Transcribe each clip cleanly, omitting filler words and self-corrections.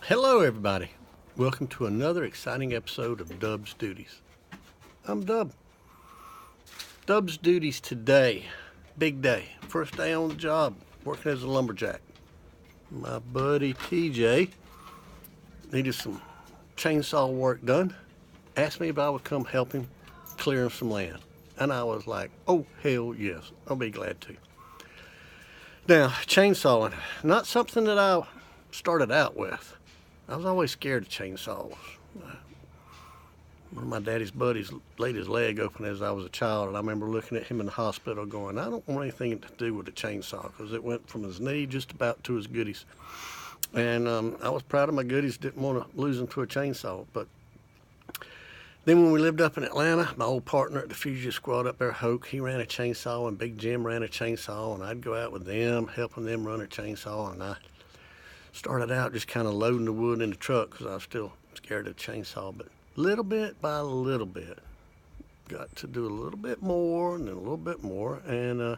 Hello, everybody. Welcome to another exciting episode of Dub's Duties. I'm Dub. Dub's Duties today, big day. First day on the job, working as a lumberjack. My buddy TJ needed some chainsaw work done. Asked me if I would come help him clearing some land. And I was like, oh, hell yes, I'll be glad to. Now, chainsawing, not something that I started out with. I was always scared of chainsaws. One of my daddy's buddies laid his leg open as I was a child, and I remember looking at him in the hospital going, I don't want anything to do with a chainsaw, because it went from his knee just about to his goodies. And I was proud of my goodies, didn't want to lose them to a chainsaw. But then when we lived up in Atlanta, my old partner at the Fugitive Squad up there, Hoke, he ran a chainsaw, and Big Jim ran a chainsaw, and I'd go out with them, helping them run a chainsaw, and I started out just kind of loading the wood in the truck because I was still scared of the chainsaw, but little bit by little bit, got to do a little bit more and then a little bit more, and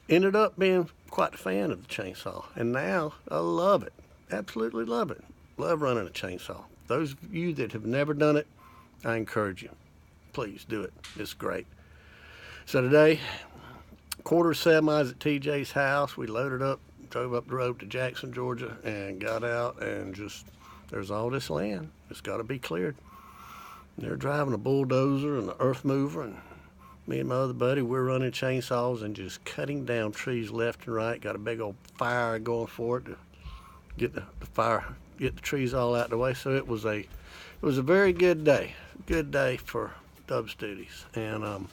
ended up being quite a fan of the chainsaw. And now I love it, absolutely love it. Love running a chainsaw. Those of you that have never done it, I encourage you. Please do it. It's great. So today, quarter semis at TJ's house. We loaded up, drove up the road to Jackson, Georgia, and got out, and just, there's all this land. It's got to be cleared. And they're driving a bulldozer and an earth mover, and me and my other buddy, we're running chainsaws and just cutting down trees left and right. Got a big old fire going for it to get the fire, get the trees all out of the way. So it was a very good day for Dub's Duties. And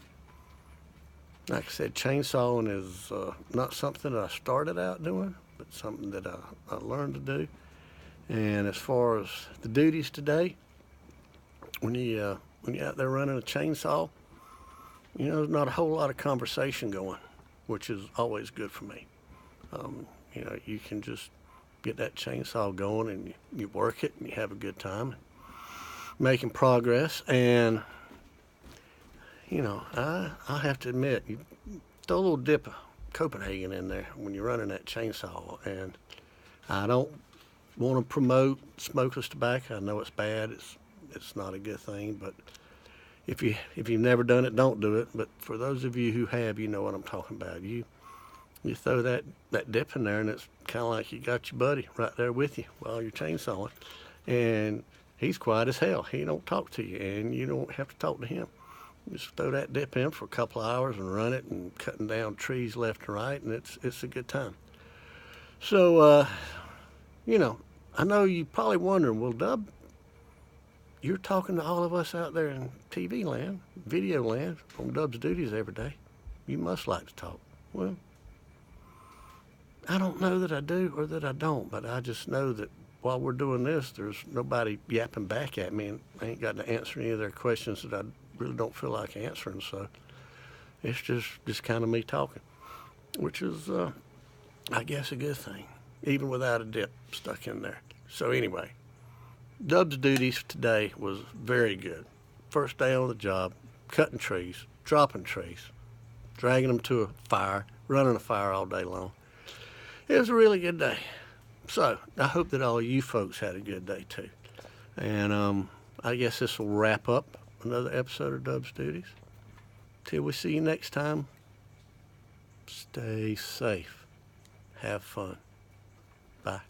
like I said, chainsawing is not something that I started out doing, but something that I learned to do. And as far as the duties today, when you're out there running a chainsaw, there's not a whole lot of conversation going, which is always good for me. You can just get that chainsaw going and you work it and you have a good time, making progress. And I have to admit, you throw a little dip of Copenhagen in there when you're running that chainsaw. And I don't want to promote smokeless tobacco. I know it's bad. It's not a good thing. But if you've never done it, don't do it. But for those of you who have, you know what I'm talking about. You throw that dip in there, and it's kind of like you got your buddy right there with you while you're chainsawing. And he's quiet as hell. He don't talk to you, and you don't have to talk to him. Just throw that dip in for a couple of hours and run it and cutting down trees left and right, and it's a good time. So, I know you're probably wondering, well, Dub, you're talking to all of us out there in TV land, video land, on Dub's Duties every day. You must like to talk. Well, I don't know that I do or that I don't, but I just know that while we're doing this, there's nobody yapping back at me, and I ain't got to answer any of their questions that I really don't feel like answering. So it's just kind of me talking, which is, I guess, a good thing, even without a dip stuck in there. So anyway, Dub's Duties today was very good. First day on the job, cutting trees, dropping trees, dragging them to a fire, running a fire all day long. It was a really good day. So I hope that all of you folks had a good day too. And I guess this will wrap up another episode of Dub's Duties. Till we see you next time, stay safe. Have fun. Bye.